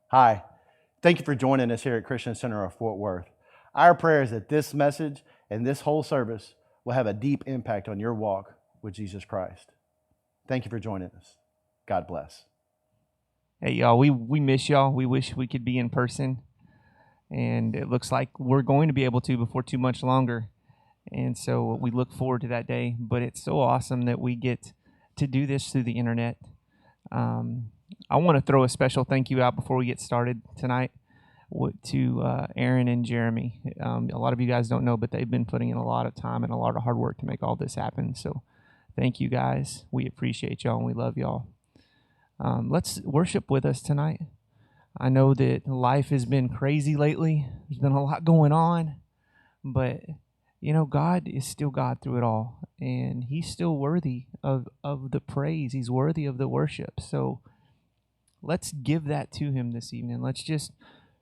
Hi, thank you for joining us here at Christian Center of Fort Worth. Our prayer is that this message and this whole service will have a deep impact on your walk with Jesus Christ. Thank you for joining us. God bless. Hey, y'all, we miss y'all. We wish we could be in person, and it looks like we're going to be able to before too much longer. And so we look forward to that day. But it's so awesome that we get to do this through the internet. I want to throw a special thank you out before we get started tonight to Aaron and Jeremy. A lot of you guys don't know, but they've been putting in a lot of time and a lot of hard work to make all this happen. So thank you guys. We appreciate y'all and we love y'all. Let's worship with us tonight. I know that life has been crazy lately. There's been a lot going on, but you know, God is still God through it all, and He's still worthy of the praise. He's worthy of the worship. So let's give that to Him this evening. Let's just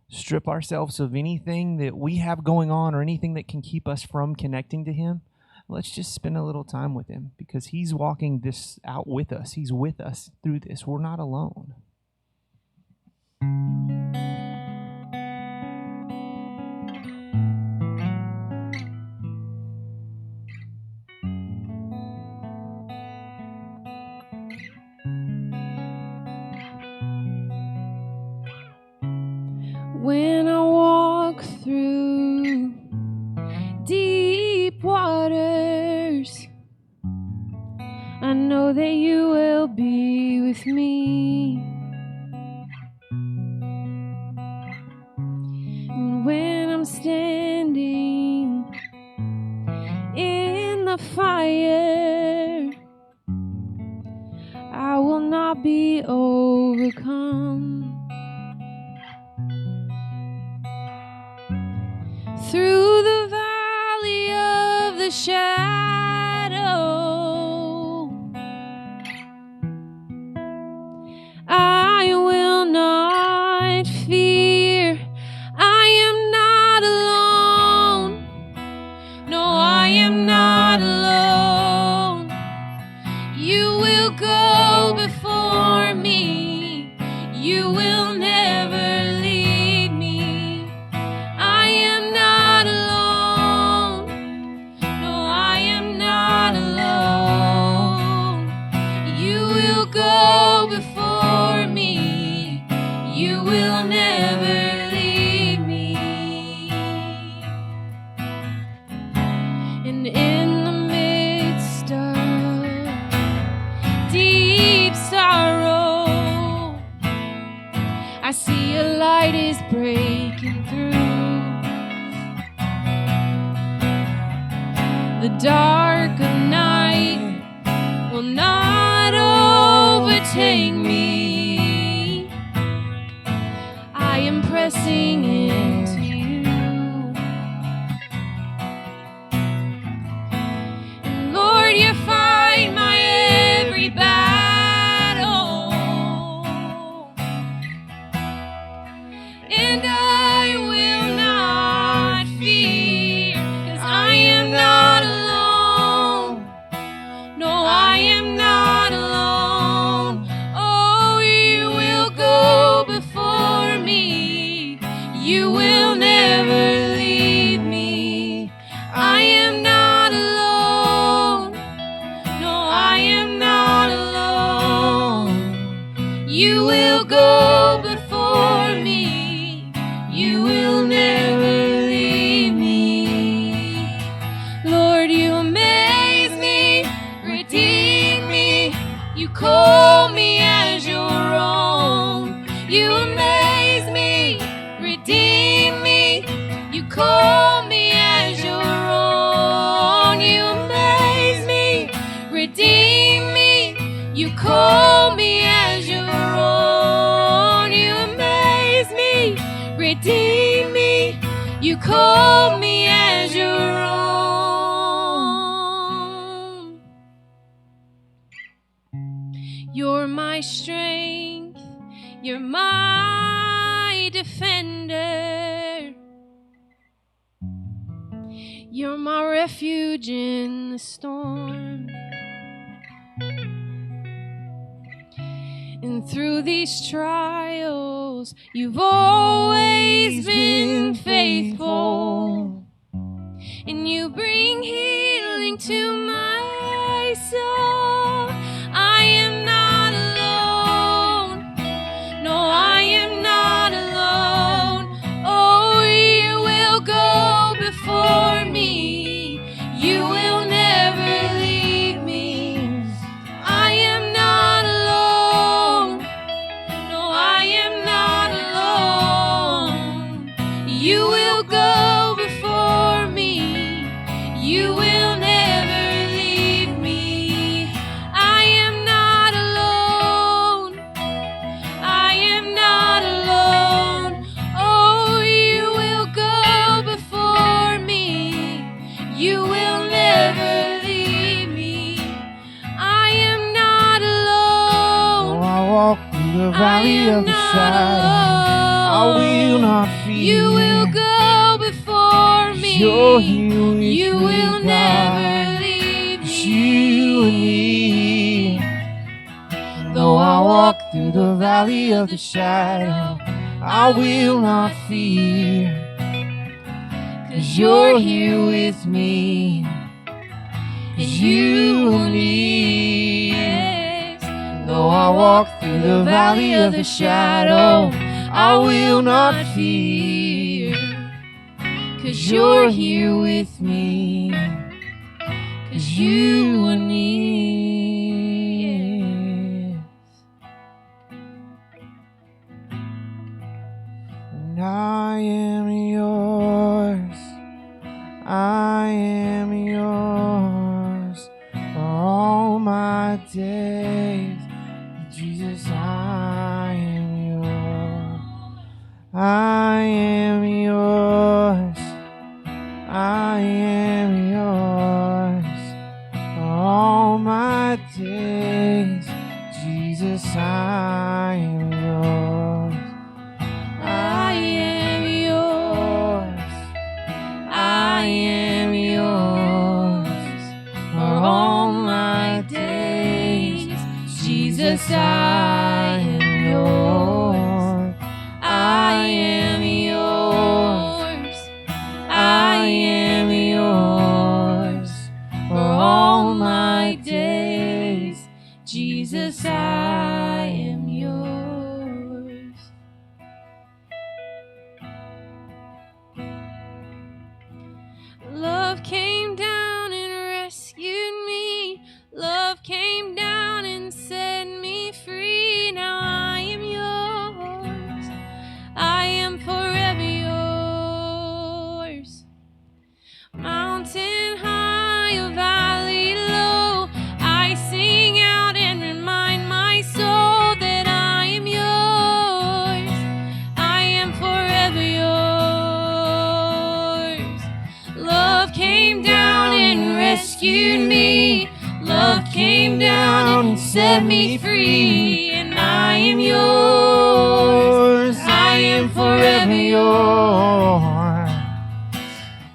strip ourselves of anything that we have going on or anything that can keep us from connecting to Him. Let's just spend a little time with Him because He's walking this out with us. He's with us through this. We're not alone. When I walk through deep waters, I know that you will be with me. And when I'm standing in the fire, I will not be overcome. Through the valley of the shadow, I will not fear. I am not alone. No, I am not alone. You will go before me. You will never leave me. I am not alone. No, I am not alone. You will go before me. You will never leave me. And in the midst of deep sorrow, I see a light is breaking through. The dark of night will not overtake me. I am pressing into you. And Lord, you fight my every battle. And I will not fear, 'cause I am not alone. No, I am not alone. Oh, you will go before me. You will never leave me. I am not alone. No, I am not alone. You will go before me. You will never leave me. Lord, you amaze me, redeem me. You call me as your own. You amaze me, redeem me. You call me as your own. You amaze me, redeem me. You call me as your own. You amaze me, redeem me. You call me as your own. You're my strength, you're my defender. You're my refuge in the storm. And through these trials, you've always been faithful. And you bring healing to my soul. I am not alone. No, I am not alone. Oh, you will go before me. You will never leave me. I am not alone. No, I am not alone. You will go before me. You will never leave me. I am not alone. I am not alone. Oh, you will go before me. You will never leave me. I am not alone. I walk through the valley of the shadow, I will not fear. You will go before me. You're here with You me, will God. never leave It's me. you and me. Though I walk through the valley of the shadow, I will not fear. 'Cause you're here with me. It's you and me. Though I walk through the valley of the shadow, I will not fear. 'Cause you're here with me. 'Cause you and me. And I am yours. I am yours for all my days. Jesus, I am yours. I am yours. I am yours for all my days. Jesus, I am yours. I am yours. I am yours for all my days. Jesus, I am yours. I am yours. I am yours for all my days. Jesus, I am yours. Love came down and rescued me. Love came down and set me free. Now I am yours. I am forever yours. Mountain high or valley low, I sing out and remind my soul that I am yours. I am forever yours. Love came down and rescued me. Love came down and set me free. And I am yours. I am forever yours.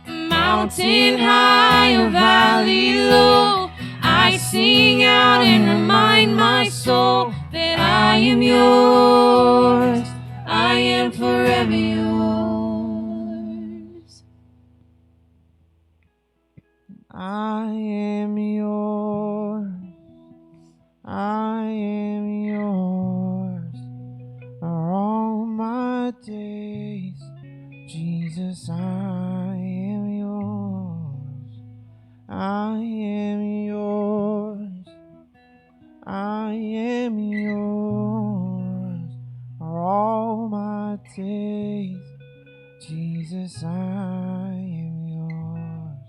Mountain high or valley low, I sing out and remind my soul that I am yours. I am forever yours. I am yours. I am yours for all my days. Jesus, I am yours. I am yours. I am yours for all my days. Jesus, I am yours.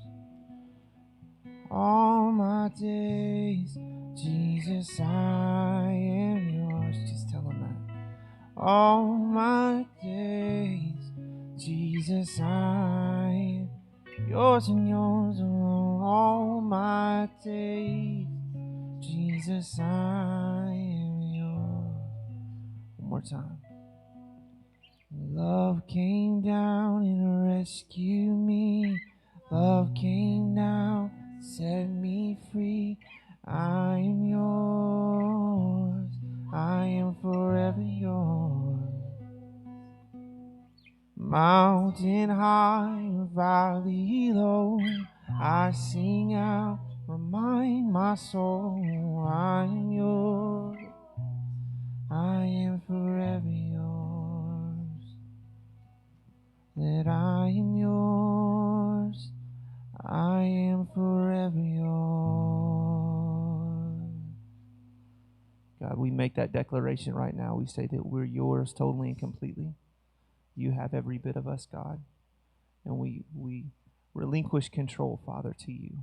All my days, Jesus, I am yours. Just tell him that. All my days, Jesus, I am yours and yours alone. All my days, Jesus, I am yours. One more time. Love came down and rescued me. Love came down, set me free. I am yours. I am mountain high or valley low, I sing out, remind my soul, I am yours, I am forever yours, that I am yours, I am forever yours. God, we make that declaration right now. We say that we're yours totally and completely. You have every bit of us, God. And we relinquish control, Father, to you.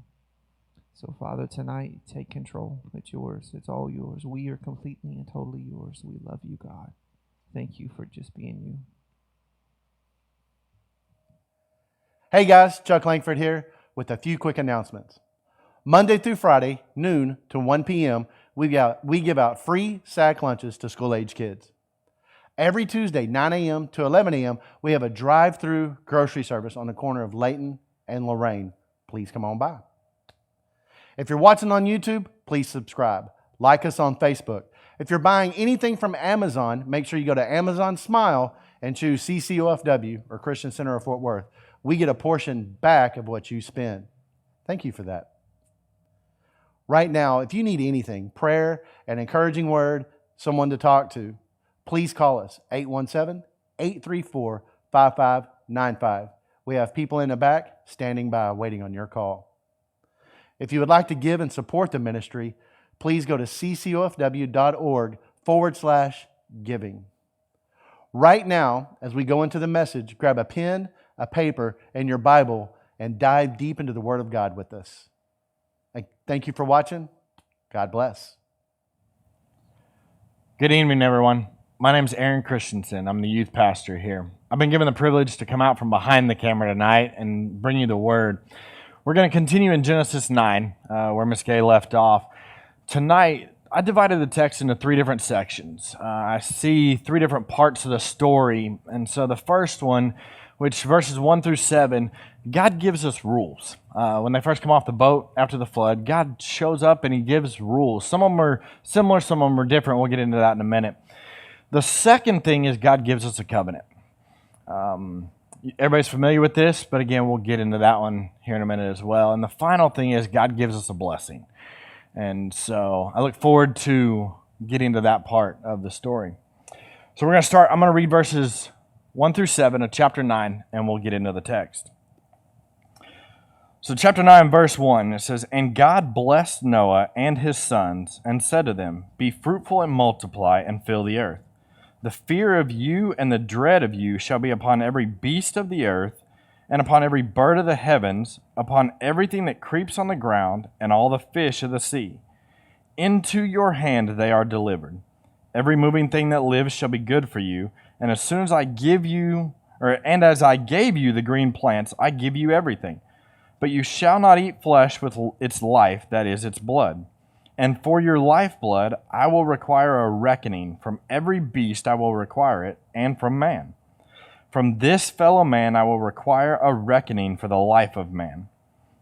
So, Father, tonight, take control. It's yours. It's all yours. We are completely and totally yours. We love you, God. Thank you for just being you. Hey guys, Chuck Langford here with a few quick announcements. Monday through Friday, noon to 1 p.m., we give out free sack lunches to school-age kids. Every Tuesday, 9 a.m. to 11 a.m., we have a drive-through grocery service on the corner of Layton and Lorraine. Please come on by. If you're watching on YouTube, please subscribe. Like us on Facebook. If you're buying anything from Amazon, make sure you go to Amazon Smile and choose CCOFW or Christian Center of Fort Worth. We get a portion back of what you spend. Thank you for that. Right now, if you need anything, prayer, an encouraging word, someone to talk to, please call us, 817-834-5595. We have people in the back standing by waiting on your call. If you would like to give and support the ministry, please go to ccofw.org/giving. Right now, as we go into the message, grab a pen, a paper, and your Bible and dive deep into the Word of God with us. Thank you for watching. God bless. Good evening, everyone. My name is Aaron Christensen. I'm the youth pastor here. I've been given the privilege to come out from behind the camera tonight and bring you the Word. We're going to continue in Genesis 9, where Miss Gay left off. Tonight, I divided the text into three different sections. I see three different parts of the story. And so the first one, which verses 1 through 7, God gives us rules. When they first come off the boat after the flood, God shows up and He gives rules. Some of them are similar, some of them are different. We'll get into that in a minute. The second thing is God gives us a covenant. Everybody's familiar with this, but again, we'll get into that one here in a minute as well. And the final thing is God gives us a blessing. And so I look forward to getting to that part of the story. So we're going to start. I'm going to read verses 1 through 7 of chapter 9, and we'll get into the text. So chapter 9, verse 1, it says, "And God blessed Noah and his sons, and said to them, Be fruitful and multiply, and fill the earth. The fear of you and the dread of you shall be upon every beast of the earth, and upon every bird of the heavens, upon everything that creeps on the ground, and all the fish of the sea. Into your hand they are delivered. Every moving thing that lives shall be good for you, and as soon as I give you, as I gave you the green plants, I give you everything. But you shall not eat flesh with its life, that is, its blood. And for your lifeblood I will require a reckoning. From every beast I will require it, and from man. From this fellow man I will require a reckoning for the life of man.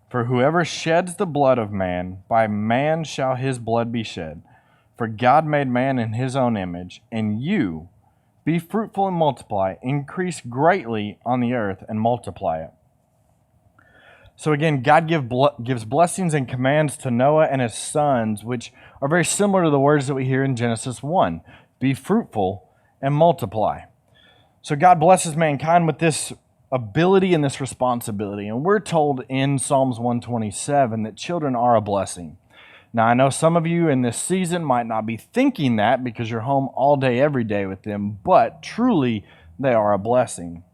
For whoever sheds the blood of man, by man shall his blood be shed. For God made man in His own image, and you, be fruitful and multiply, increase greatly on the earth and multiply it." So again, God gives blessings and commands to Noah and his sons, which are very similar to the words that we hear in Genesis 1. Be fruitful and multiply. So God blesses mankind with this ability and this responsibility. And we're told in Psalms 127 that children are a blessing. Now, I know some of you in this season might not be thinking that because you're home all day, every day with them, but truly they are a blessing.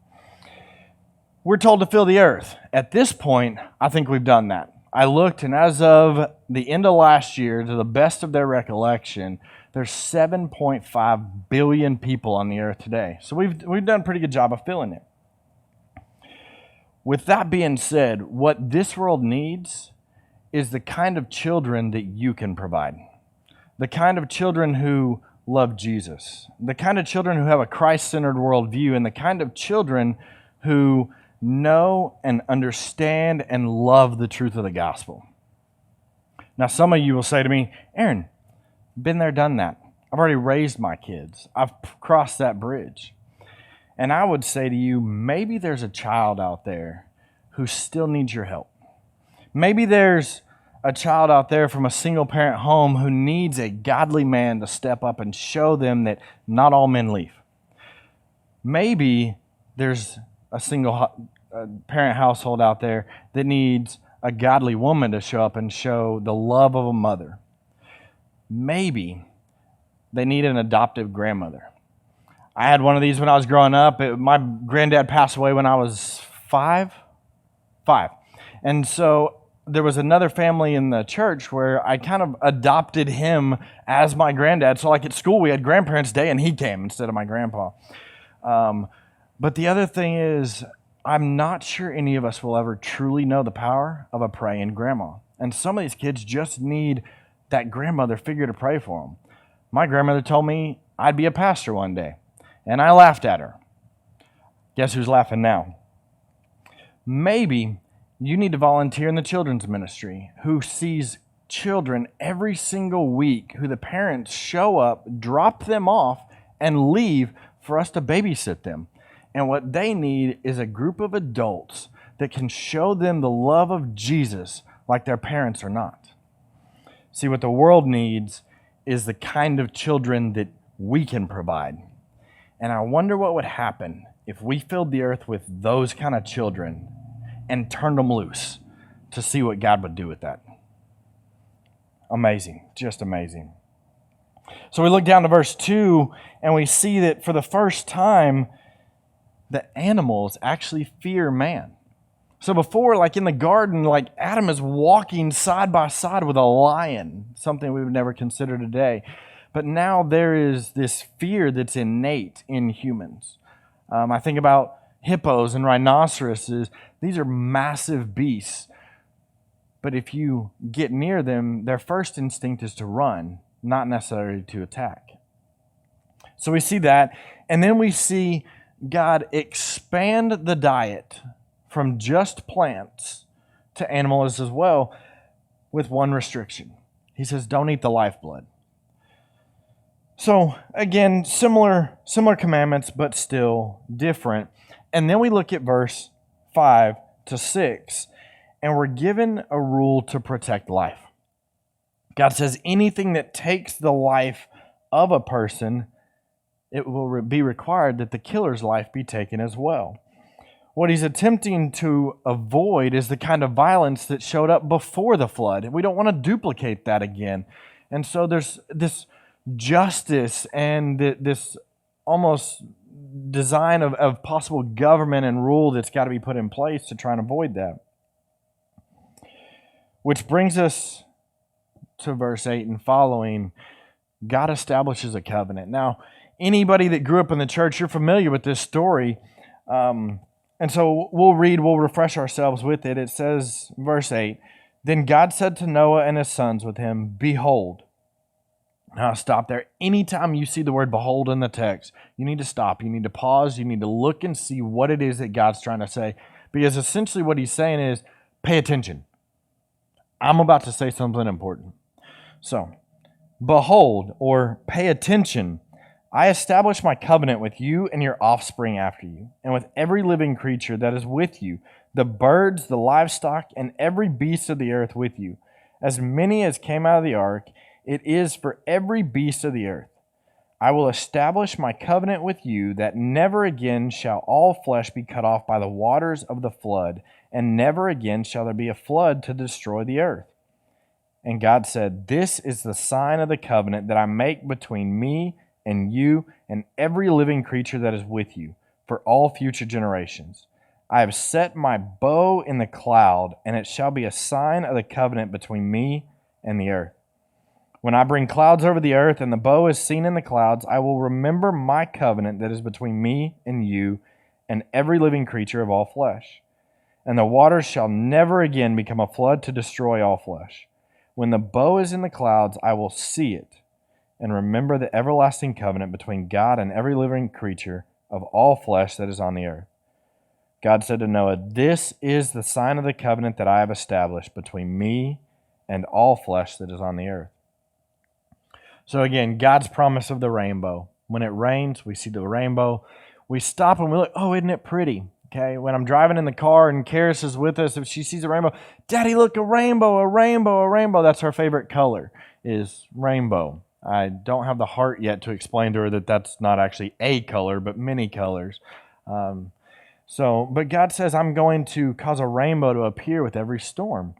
We're told to fill the earth. At this point, I think we've done that. I looked, and as of the end of last year, to the best of their recollection, there's 7.5 billion people on the earth today. So we've done a pretty good job of filling it. With that being said, what this world needs is the kind of children that you can provide. The kind of children who love Jesus. The kind of children who have a Christ-centered worldview, and the kind of children who know and understand and love the truth of the gospel. Now, some of you will say to me, Aaron, been there, done that. I've already raised my kids. I've crossed that bridge. And I would say to you, maybe there's a child out there who still needs your help. Maybe there's a child out there from a single parent home who needs a godly man to step up and show them that not all men leave. Maybe there's a single parent household out there that needs a godly woman to show up and show the love of a mother. Maybe they need an adoptive grandmother. I had one of these when I was growing up. My granddad passed away when I was five. And so there was another family in the church where I kind of adopted him as my granddad. So like at school, we had grandparents' day and he came instead of my grandpa. But the other thing is, I'm not sure any of us will ever truly know the power of a praying grandma. And some of these kids just need that grandmother figure to pray for them. My grandmother told me I'd be a pastor one day, and I laughed at her. Guess who's laughing now? Maybe you need to volunteer in the children's ministry who sees children every single week, who the parents show up, drop them off, and leave for us to babysit them. And what they need is a group of adults that can show them the love of Jesus like their parents are not. See, what the world needs is the kind of children that we can provide. And I wonder what would happen if we filled the earth with those kind of children and turned them loose to see what God would do with that. Amazing, just amazing. So we look down to verse 2 and we see that for the first time, the animals actually fear man. So before, like in the garden, like Adam is walking side by side with a lion, something we would never consider today. But now there is this fear that's innate in humans. I think about hippos and rhinoceroses. These are massive beasts. But if you get near them, their first instinct is to run, not necessarily to attack. So we see that. And then we see God expand the diet from just plants to animals as well, with one restriction. He says, don't eat the lifeblood. So again, similar commandments, but still different. And then we look at verse 5 to 6, and we're given a rule to protect life. God says anything that takes the life of a person, it will be required that the killer's life be taken as well. What he's attempting to avoid is the kind of violence that showed up before the flood. We don't want to duplicate that again. And so there's this justice and this almost design of possible government and rule that's got to be put in place to try and avoid that. Which brings us to verse 8 and following. God establishes a covenant. Now, anybody that grew up in the church, you're familiar with this story. And so we'll refresh ourselves with it. It says, verse 8, then God said to Noah and his sons with him, behold. Now stop there. Anytime you see the word behold in the text, you need to stop. You need to pause. You need to look and see what it is that God's trying to say. Because essentially what he's saying is, pay attention. I'm about to say something important. So, behold, or pay attention. I establish my covenant with you and your offspring after you, and with every living creature that is with you, the birds, the livestock, and every beast of the earth with you. As many as came out of the ark, it is for every beast of the earth. I will establish my covenant with you that never again shall all flesh be cut off by the waters of the flood, and never again shall there be a flood to destroy the earth. And God said, this is the sign of the covenant that I make between me and you and every living creature that is with you for all future generations. I have set my bow in the cloud, and it shall be a sign of the covenant between me and the earth. When I bring clouds over the earth and the bow is seen in the clouds, I will remember my covenant that is between me and you and every living creature of all flesh. And the waters shall never again become a flood to destroy all flesh. When the bow is in the clouds, I will see it and remember the everlasting covenant between God and every living creature of all flesh that is on the earth. God said to Noah, this is the sign of the covenant that I have established between me and all flesh that is on the earth. So again, God's promise of the rainbow. When it rains, we see the rainbow. we stop and we look, oh, isn't it pretty? Okay, when I'm driving in the car and Karis is with us, if she sees a rainbow, Daddy, look, a rainbow, a rainbow, a rainbow. That's her favorite color, is rainbow. I don't have the heart yet to explain to her that that's not actually a color, but many colors. But God says, I'm going to cause a rainbow to appear with every storm.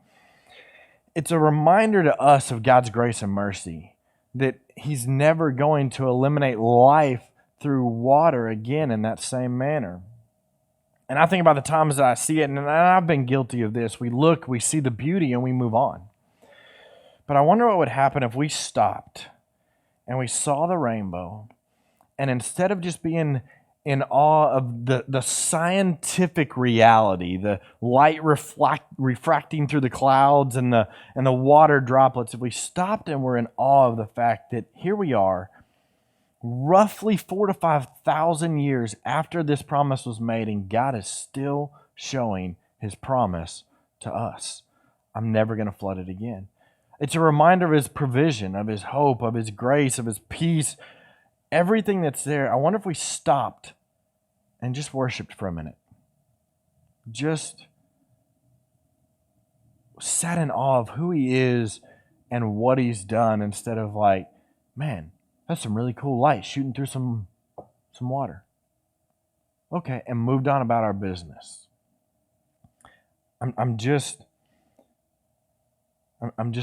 It's a reminder to us of God's grace and mercy, that He's never going to eliminate life through water again in that same manner. And I think about the times that I see it, and I've been guilty of this. We look, we see the beauty, and we move on. But I wonder what would happen if we stopped and we saw the rainbow, and instead of just being in awe of the scientific reality, the light refracting through the clouds and the water droplets, if we stopped and were in awe of the fact that here we are, roughly 4,000 to 5,000 years after this promise was made, and God is still showing His promise to us. I'm never going to flood it again. It's a reminder of His provision, of His hope, of His grace, of His peace, everything that's there. I wonder if we stopped and just worshiped for a minute. Just sat in awe of who He is and what He's done, instead of like, man, that's some really cool light shooting through some water. Okay, and moved on about our business. I'm just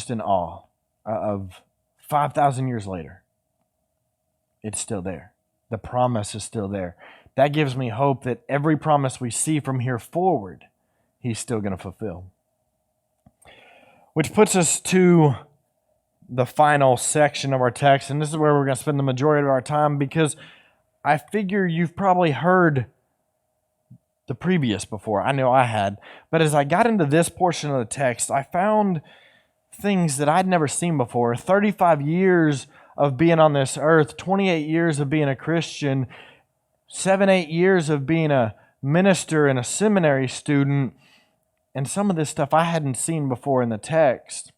in awe of 5,000 years later. It's still there. The promise is still there. That gives me hope that every promise we see from here forward, He's still going to fulfill. Which puts us to the final section of our text, and this is where we're going to spend the majority of our time, because I figure you've probably heard the previous before. I know I had. But as I got into this portion of the text, I found things that I'd never seen before. 35 years of being on this earth, 28 years of being a Christian, 7-8 years of being a minister and a seminary student, and some of this stuff I hadn't seen before in the text.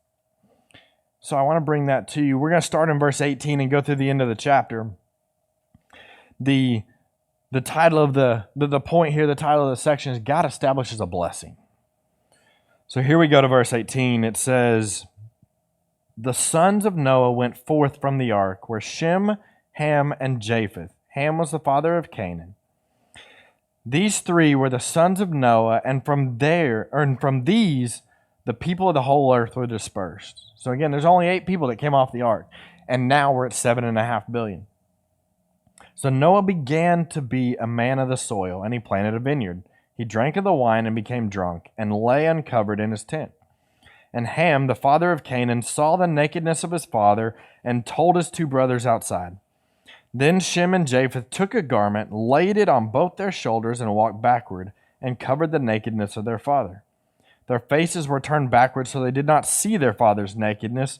So I want to bring that to you. We're going to start in verse 18 and go through the end of the chapter. The title of the point here, the title of the section is God Establishes a Blessing. So here we go to verse 18. It says, the sons of Noah went forth from the ark, were Shem, Ham, and Japheth. Ham was the father of Canaan. These three were the sons of Noah, and from these, the people of the whole earth were dispersed. So again, there's only 8 people that came off the ark, and now we're at 7.5 billion. So Noah began to be a man of the soil, and he planted a vineyard. He drank of the wine and became drunk, and lay uncovered in his tent. And Ham, the father of Canaan, saw the nakedness of his father, and told his 2 brothers outside. Then Shem and Japheth took a garment, laid it on both their shoulders, and walked backward, and covered the nakedness of their father. Their faces were turned backward, so they did not see their father's nakedness.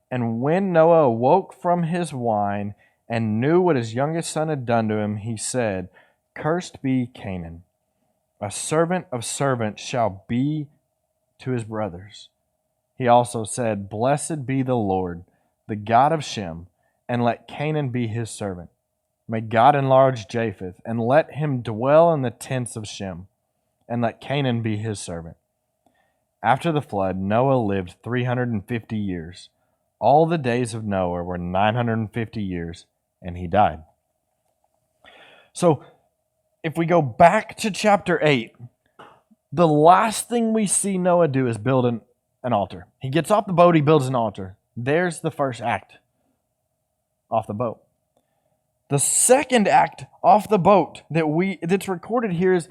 And when Noah awoke from his wine and knew what his youngest son had done to him, he said, cursed be Canaan. A servant of servants shall be to his brothers. He also said, blessed be the Lord, the God of Shem, and let Canaan be his servant. May God enlarge Japheth, and let him dwell in the tents of Shem, and let Canaan be his servant. After the flood, Noah lived 350 years. All the days of Noah were 950 years, and he died. So, if we go back to chapter 8, the last thing we see Noah do is build an altar. He gets off the boat, he builds an altar. There's the first act off the boat. The second act off the boat that's recorded here is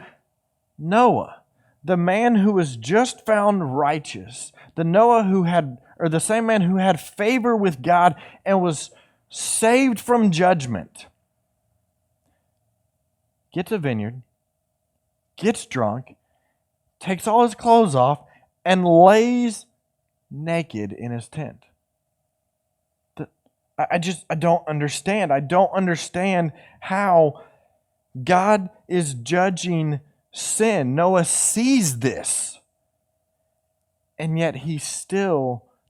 Noah, the man who was just found righteous, the same man who had favor with God and was saved from judgment, gets a vineyard, gets drunk, takes all his clothes off, and lays naked in his tent. I don't understand. I don't understand how God is judging sin. Noah sees this. And yet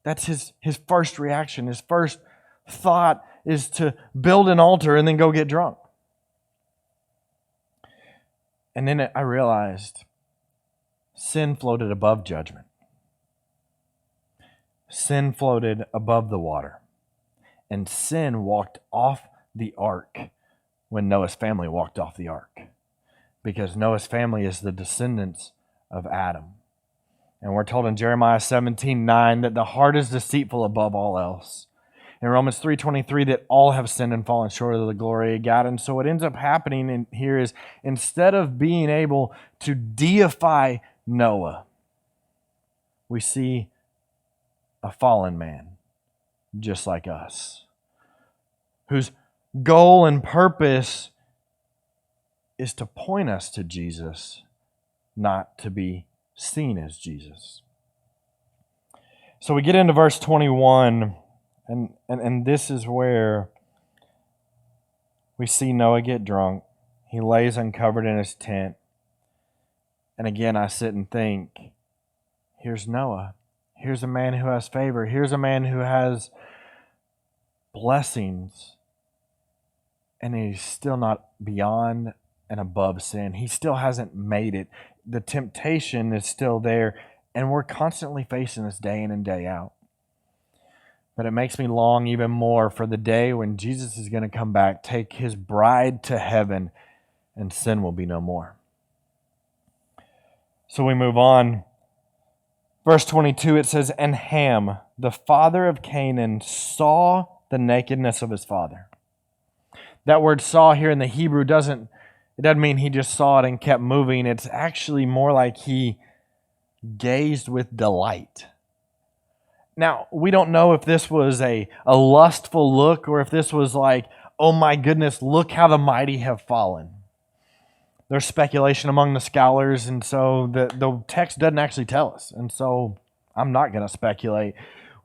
that's his first reaction. His first thought is to build an altar and then go get drunk. And then I realized sin floated above judgment. Sin floated above the water. And sin walked off the ark when Noah's family walked off the ark. Because Noah's family is the descendants of Adam. And we're told in Jeremiah 17:9 that the heart is deceitful above all else. In Romans 3:23 that all have sinned and fallen short of the glory of God. And so what ends up happening in here is instead of being able to deify Noah, we see a fallen man just like us, whose goal and purpose is to point us to Jesus, not to be seen as Jesus. So we get into verse 21, and this is where we see Noah get drunk. He lays uncovered in his tent. And again, I sit and think, here's Noah. Here's a man who has favor. Here's a man who has blessings. And he's still not beyond and above sin. He still hasn't made it. The temptation is still there. And we're constantly facing this day in and day out. But it makes me long even more for the day when Jesus is going to come back, take his bride to heaven, and sin will be no more. So we move on. Verse 22, it says, "And Ham, the father of Canaan, saw the nakedness of his father." That word "saw" here in the Hebrew doesn't mean he just saw it and kept moving. It's actually more like he gazed with delight. Now, we don't know if this was a lustful look or if this was like, oh my goodness, look how the mighty have fallen. There's speculation among the scholars, and so the text doesn't actually tell us. And so I'm not going to speculate.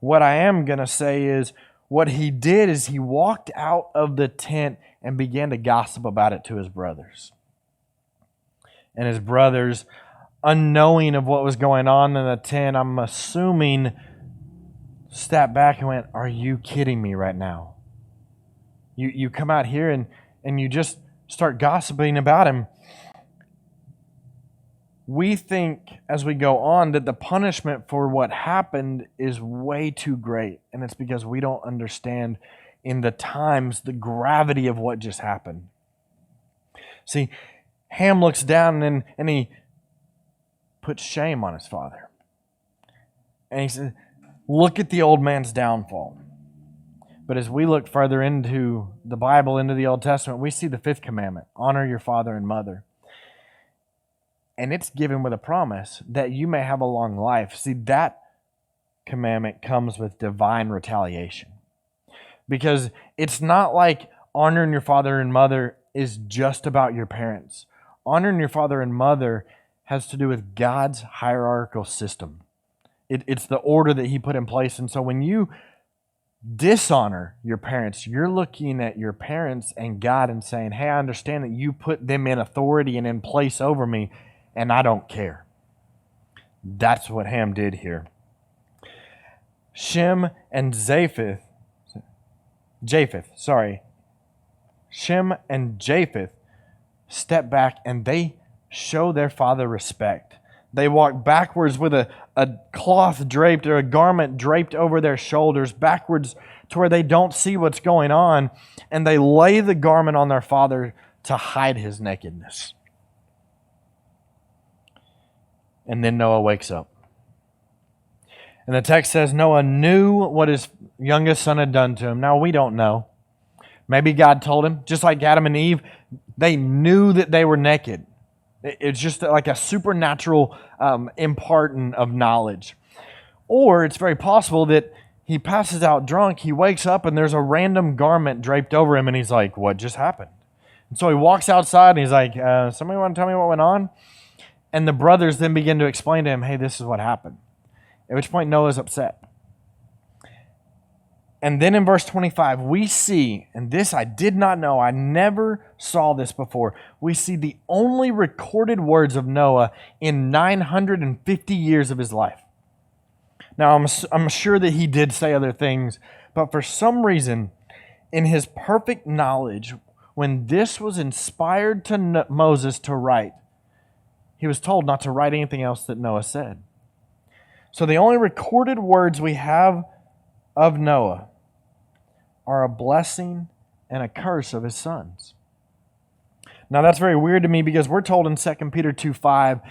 What I am going to say is what he did is he walked out of the tent and began to gossip about it to his brothers. And his brothers, unknowing of what was going on in the tent, I'm assuming, stepped back and went, "Are you kidding me right now? You come out here and you just start gossiping about him." We think as we go on that the punishment for what happened is way too great. And it's because we don't understand in the times the gravity of what just happened. See, Ham looks down and he puts shame on his father. And he says, look at the old man's downfall. But as we look further into the Bible, into the Old Testament, we see the fifth commandment, honor your father and mother. And it's given with a promise that you may have a long life. See, that commandment comes with divine retaliation. Because it's not like honoring your father and mother is just about your parents. Honoring your father and mother has to do with God's hierarchical system. It's the order that he put in place. And so when you dishonor your parents, you're looking at your parents and God and saying, hey, I understand that you put them in authority and in place over me, and I don't care. That's what Ham did here. Shem and Japheth, step back and they show their father respect. They walk backwards with a cloth draped or a garment draped over their shoulders, backwards to where they don't see what's going on, and they lay the garment on their father to hide his nakedness. And then Noah wakes up. And the text says Noah knew what his youngest son had done to him. Now, we don't know. Maybe God told him, just like Adam and Eve, they knew that they were naked. It's just like a supernatural imparting of knowledge. Or it's very possible that he passes out drunk, he wakes up, and there's a random garment draped over him, and he's like, what just happened? And so he walks outside, and he's like, somebody want to tell me what went on? And the brothers then begin to explain to him, hey, this is what happened. At which point Noah's upset. And then in verse 25, we see, and this I did not know, I never saw this before, we see the only recorded words of Noah in 950 years of his life. Now, I'm sure that he did say other things, but for some reason, in his perfect knowledge, when this was inspired to Moses to write, he was told not to write anything else that Noah said. So the only recorded words we have of Noah are a blessing and a curse of his sons. Now that's very weird to me because we're told in 2 Peter 2:5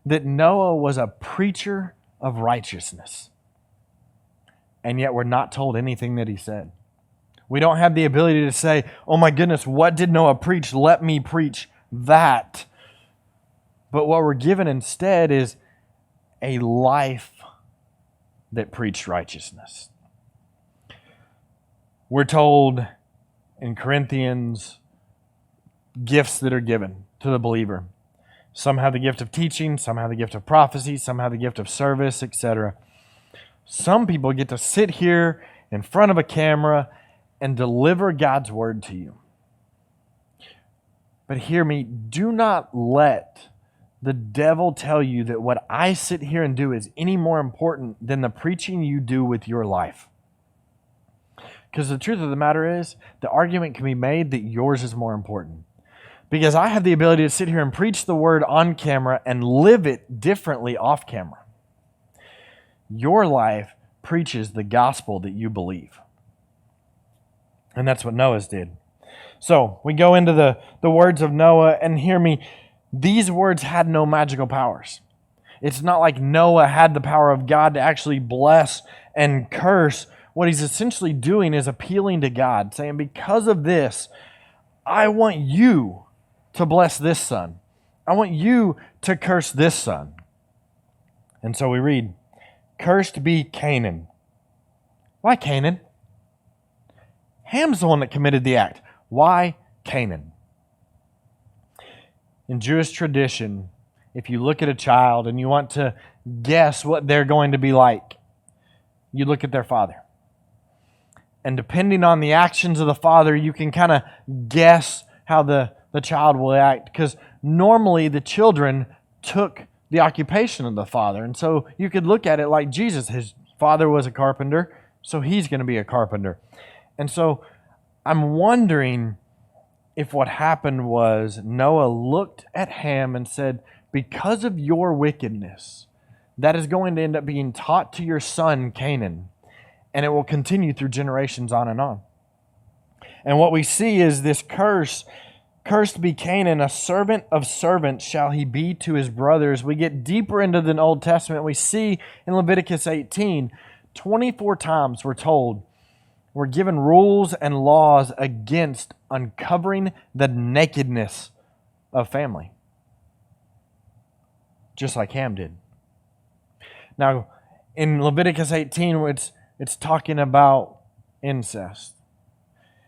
that Noah was a preacher of righteousness. And yet we're not told anything that he said. We don't have the ability to say, oh my goodness, what did Noah preach? Let me preach that. But what we're given instead is a life that preached righteousness. We're told in Corinthians gifts that are given to the believer. Some have the gift of teaching, some have the gift of prophecy, some have the gift of service, etc. Some people get to sit here in front of a camera and deliver God's word to you. But hear me, do not let the devil tell you that what I sit here and do is any more important than the preaching you do with your life. Because the truth of the matter is, the argument can be made that yours is more important. Because I have the ability to sit here and preach the word on camera and live it differently off camera. Your life preaches the gospel that you believe. And that's what Noah's did. So we go into the words of Noah, and hear me, these words had no magical powers. It's not like Noah had the power of God to actually bless and curse. What he's essentially doing is appealing to God, saying, because of this, I want you to bless this son. I want you to curse this son. And so we read, cursed be Canaan. Why Canaan? Ham's the one that committed the act. Why Canaan? In Jewish tradition, if you look at a child and you want to guess what they're going to be like, you look at their father. And depending on the actions of the father, you can kind of guess how the child will act. Because normally the children took the occupation of the father. And so you could look at it like Jesus. His father was a carpenter, so he's going to be a carpenter. And so I'm wondering if what happened was Noah looked at Ham and said, because of your wickedness, that is going to end up being taught to your son Canaan, and it will continue through generations on and on. And what we see is this curse, cursed be Canaan, a servant of servants shall he be to his brothers. We get deeper into the Old Testament. We see in Leviticus 18, 24 times we're told, we're given rules and laws against uncovering the nakedness of family. Just like Ham did. Now, in Leviticus 18, it's talking about incest.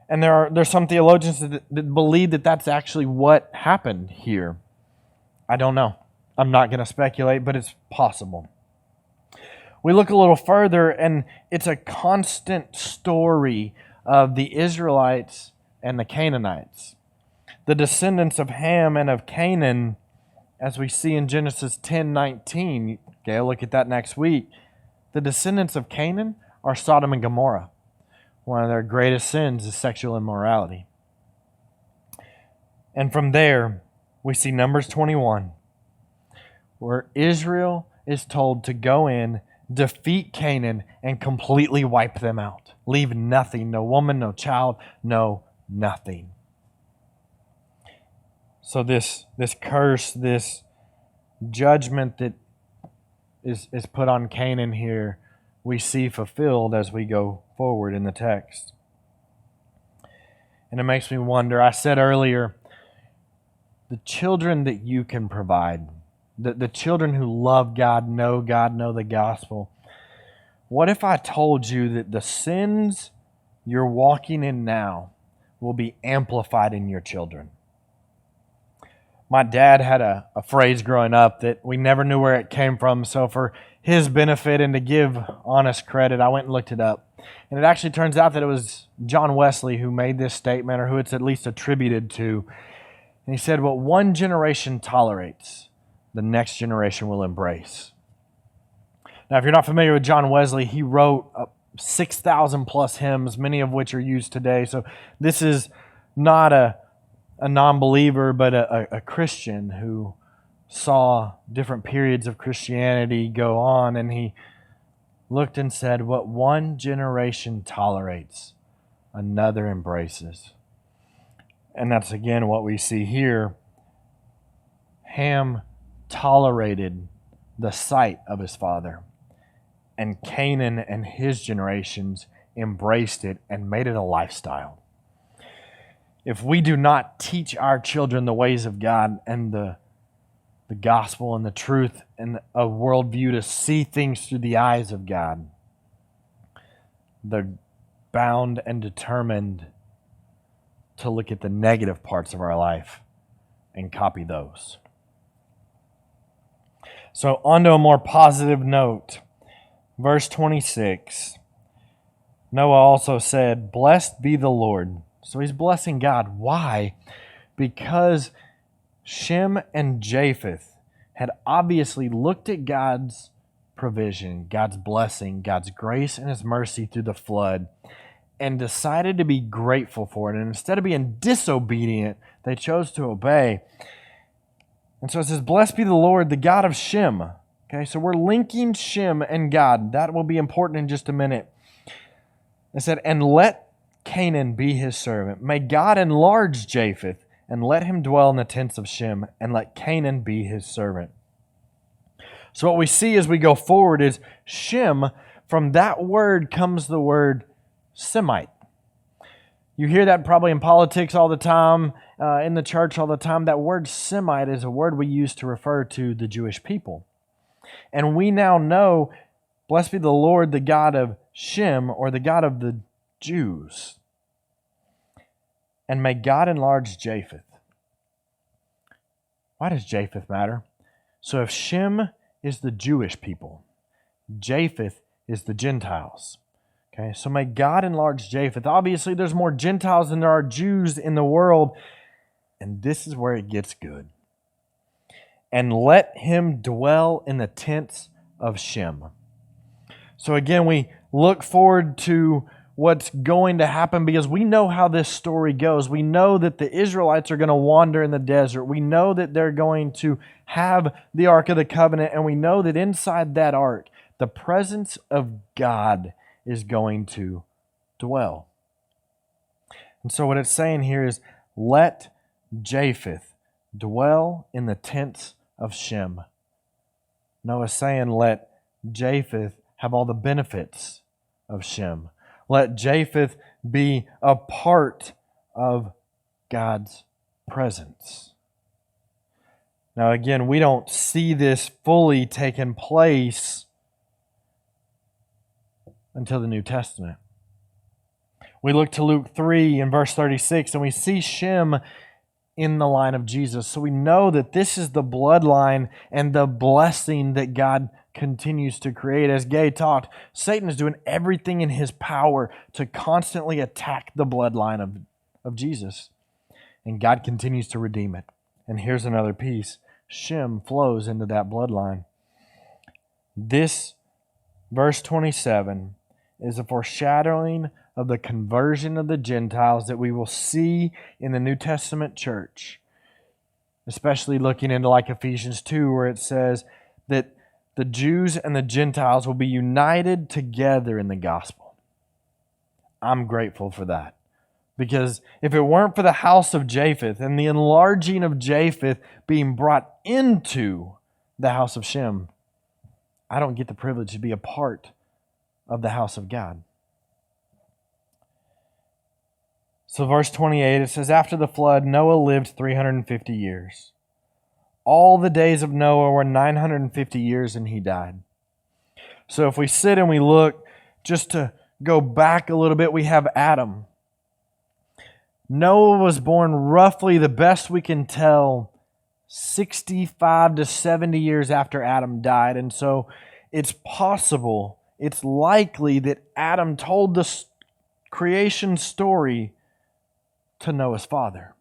And there's some theologians that believe that that's actually what happened here. I don't know. I'm not going to speculate, but it's possible. We look a little further, and it's a constant story of the Israelites and the Canaanites. The descendants of Ham and of Canaan, as we see in Genesis 10:19. Okay, I'll look at that next week. The descendants of Canaan are Sodom and Gomorrah. One of their greatest sins is sexual immorality. And from there, we see Numbers 21, where Israel is told to go in, defeat Canaan, and completely wipe them out. Leave nothing, no woman, no child, no nothing. So this curse, this judgment that is put on Canaan here, we see fulfilled as we go forward in the text. And it makes me wonder, I said earlier, the children that you can provide, the children who love God, know the gospel. What if I told you that the sins you're walking in now will be amplified in your children? My dad had a phrase growing up that we never knew where it came from, so for his benefit and to give honest credit, I went and looked it up. And it actually turns out that it was John Wesley who made this statement, or who it's at least attributed to. And he said, what one generation tolerates, the next generation will embrace. Now, if you're not familiar with John Wesley, he wrote 6,000 plus hymns, many of which are used today. So this is not a non-believer, but a Christian who saw different periods of Christianity go on, and he looked and said, what one generation tolerates, another embraces. And that's again what we see here. Ham tolerated the sight of his father, and Canaan and his generations embraced it and made it a lifestyle. If we do not teach our children the ways of God and the gospel and the truth and a worldview to see things through the eyes of God, they're bound and determined to look at the negative parts of our life and copy those. So on to a more positive note. Verse 26, Noah also said, blessed be the Lord. So he's blessing God. Why? Because Shem and Japheth had obviously looked at God's provision, God's blessing, God's grace and His mercy through the flood, and decided to be grateful for it. And instead of being disobedient, they chose to obey. And so it says, blessed be the Lord, the God of Shem. Okay, so we're linking Shem and God. That will be important in just a minute. It said, and let Canaan be his servant. May God enlarge Japheth, and let him dwell in the tents of Shem, and let Canaan be his servant. So what we see as we go forward is Shem, from that word comes the word Semite. You hear that probably in politics all the time, in the church all the time. That word Semite is a word we use to refer to the Jewish people. And we now know, blessed be the Lord, the God of Shem, or the God of the Jews. And may God enlarge Japheth. Why does Japheth matter? So if Shem is the Jewish people, Japheth is the Gentiles. Okay, so may God enlarge Japheth. Obviously, there's more Gentiles than there are Jews in the world. And this is where it gets good. And let him dwell in the tents of Shem. So again, we look forward to what's going to happen because we know how this story goes. We know that the Israelites are going to wander in the desert. We know that they're going to have the Ark of the Covenant, and we know that inside that Ark, the presence of God is going to dwell. And so what it's saying here is, let Japheth dwell in the tents of Shem. Noah's saying, let Japheth have all the benefits of Shem. Let Japheth be a part of God's presence. Now again, we don't see this fully taking place until the New Testament. We look to Luke 3 in verse 36 and we see Shem in the line of Jesus. So we know that this is the bloodline and the blessing that God continues to create. As Gay talked, Satan is doing everything in his power to constantly attack the bloodline of Jesus. And God continues to redeem it. And here's another piece. Shem flows into that bloodline. This verse 27 is a foreshadowing of the conversion of the Gentiles that we will see in the New Testament church, especially looking into like Ephesians 2, where it says that the Jews and the Gentiles will be united together in the gospel. I'm grateful for that, because if it weren't for the house of Japheth and the enlarging of Japheth being brought into the house of Shem, I don't get the privilege to be a part of the house of God. So verse 28, it says, after the flood, Noah lived 350 years. All the days of Noah were 950 years and he died. So if we sit and we look, just to go back a little bit, we have Adam. Noah was born roughly, the best we can tell, 65 to 70 years after Adam died. And so it's possible, it's likely that Adam told the creation story to Noah's father,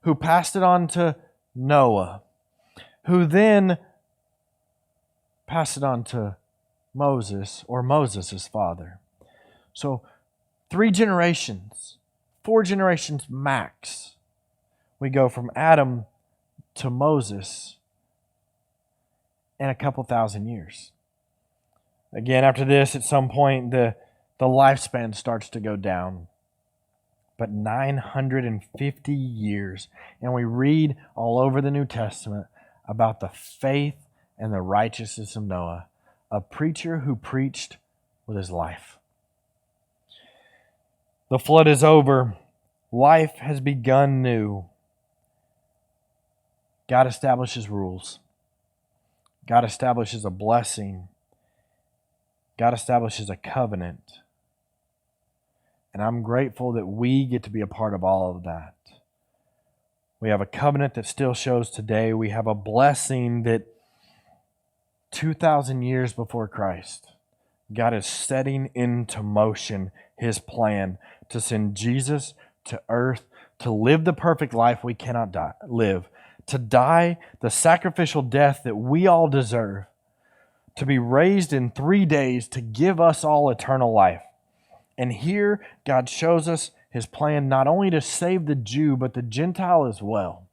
who passed it on to Noah, who then passed it on to Moses, or Moses' father. So 3 generations, 4 generations max. We go from Adam to Moses in a couple thousand years. Again, after this, at some point, the lifespan starts to go down. But 950 years, and we read all over the New Testament about the faith and the righteousness of Noah, a preacher who preached with his life. The flood is over. Life has begun new. God establishes rules. God establishes a blessing. God establishes a covenant. And I'm grateful that we get to be a part of all of that. We have a covenant that still shows today. We have a blessing that 2,000 years before Christ, God is setting into motion His plan to send Jesus to earth, to live the perfect life we cannot live, to die the sacrificial death that we all deserve, to be raised in 3 days to give us all eternal life. And here, God shows us His plan not only to save the Jew, but the Gentile as well.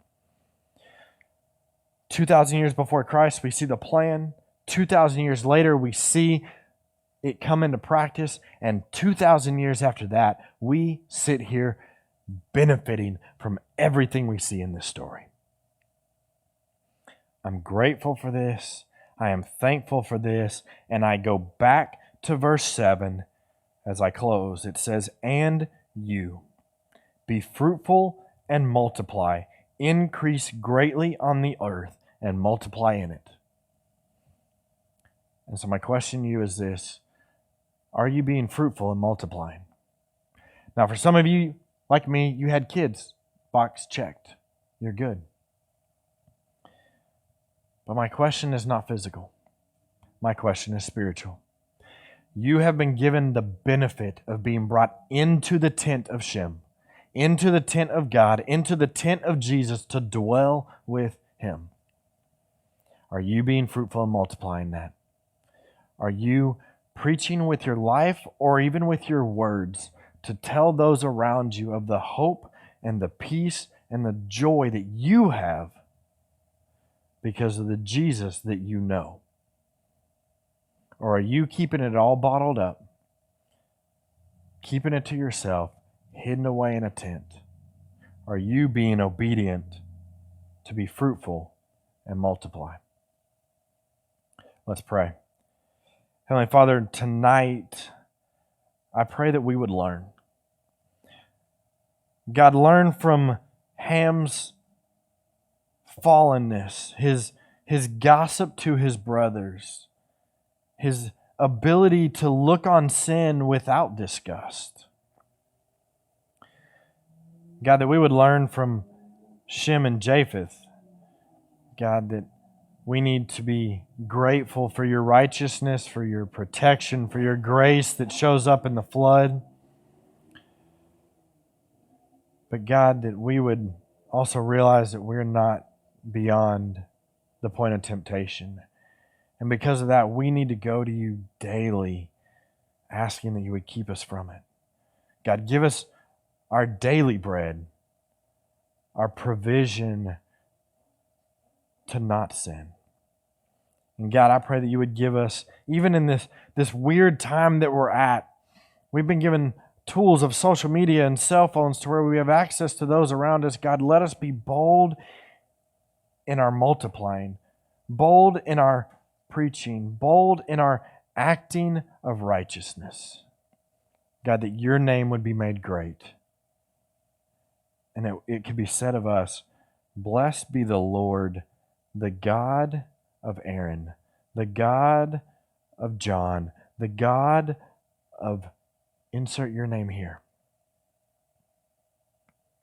2,000 years before Christ, we see the plan. 2,000 years later, we see it come into practice. And 2,000 years after that, we sit here benefiting from everything we see in this story. I'm grateful for this. I am thankful for this. And I go back to verse 7 as I close. It says, "And you, be fruitful and multiply, increase greatly on the earth and multiply in it." And so my question to you is this: are you being fruitful and multiplying? Now, for some of you, like me, you had kids. Box checked. You're good. But my question is not physical. My question is spiritual. You have been given the benefit of being brought into the tent of Shem, into the tent of God, into the tent of Jesus to dwell with Him. Are you being fruitful and multiplying that? Are you preaching with your life or even with your words to tell those around you of the hope and the peace and the joy that you have because of the Jesus that you know? Or are you keeping it all bottled up, keeping it to yourself, hidden away in a tent? Are you being obedient to be fruitful and multiply? Let's pray. Heavenly Father, tonight I pray that we would learn. God, learn from Ham's fallenness, his gossip to his brothers, his ability to look on sin without disgust. God, that we would learn from Shem and Japheth, God, that we need to be grateful for your righteousness, for your protection, for your grace that shows up in the flood. But God, that we would also realize that we're not beyond the point of temptation. And because of that, we need to go to you daily, asking that you would keep us from it. God, give us our daily bread, our provision to not sin. And God, I pray that you would give us, even in this weird time that we're at, we've been given tools of social media and cell phones to where we have access to those around us. God, let us be bold in our multiplying, bold in our preaching, bold in our acting of righteousness. God, that your name would be made great. And it could be said of us, "Blessed be the Lord, the God of Aaron, the God of John, the God of," insert your name here.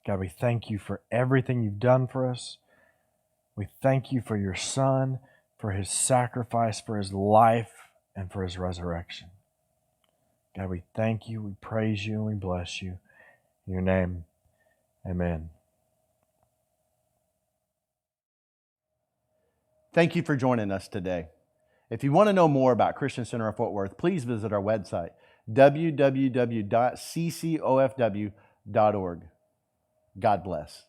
God, we thank you for everything you've done for us. We thank you for your Son, for his sacrifice, for his life, and for his resurrection. God, we thank you, we praise you, and we bless you. In your name, amen. Thank you for joining us today. If you want to know more about Christian Center of Fort Worth, please visit our website, www.ccofw.org. God bless.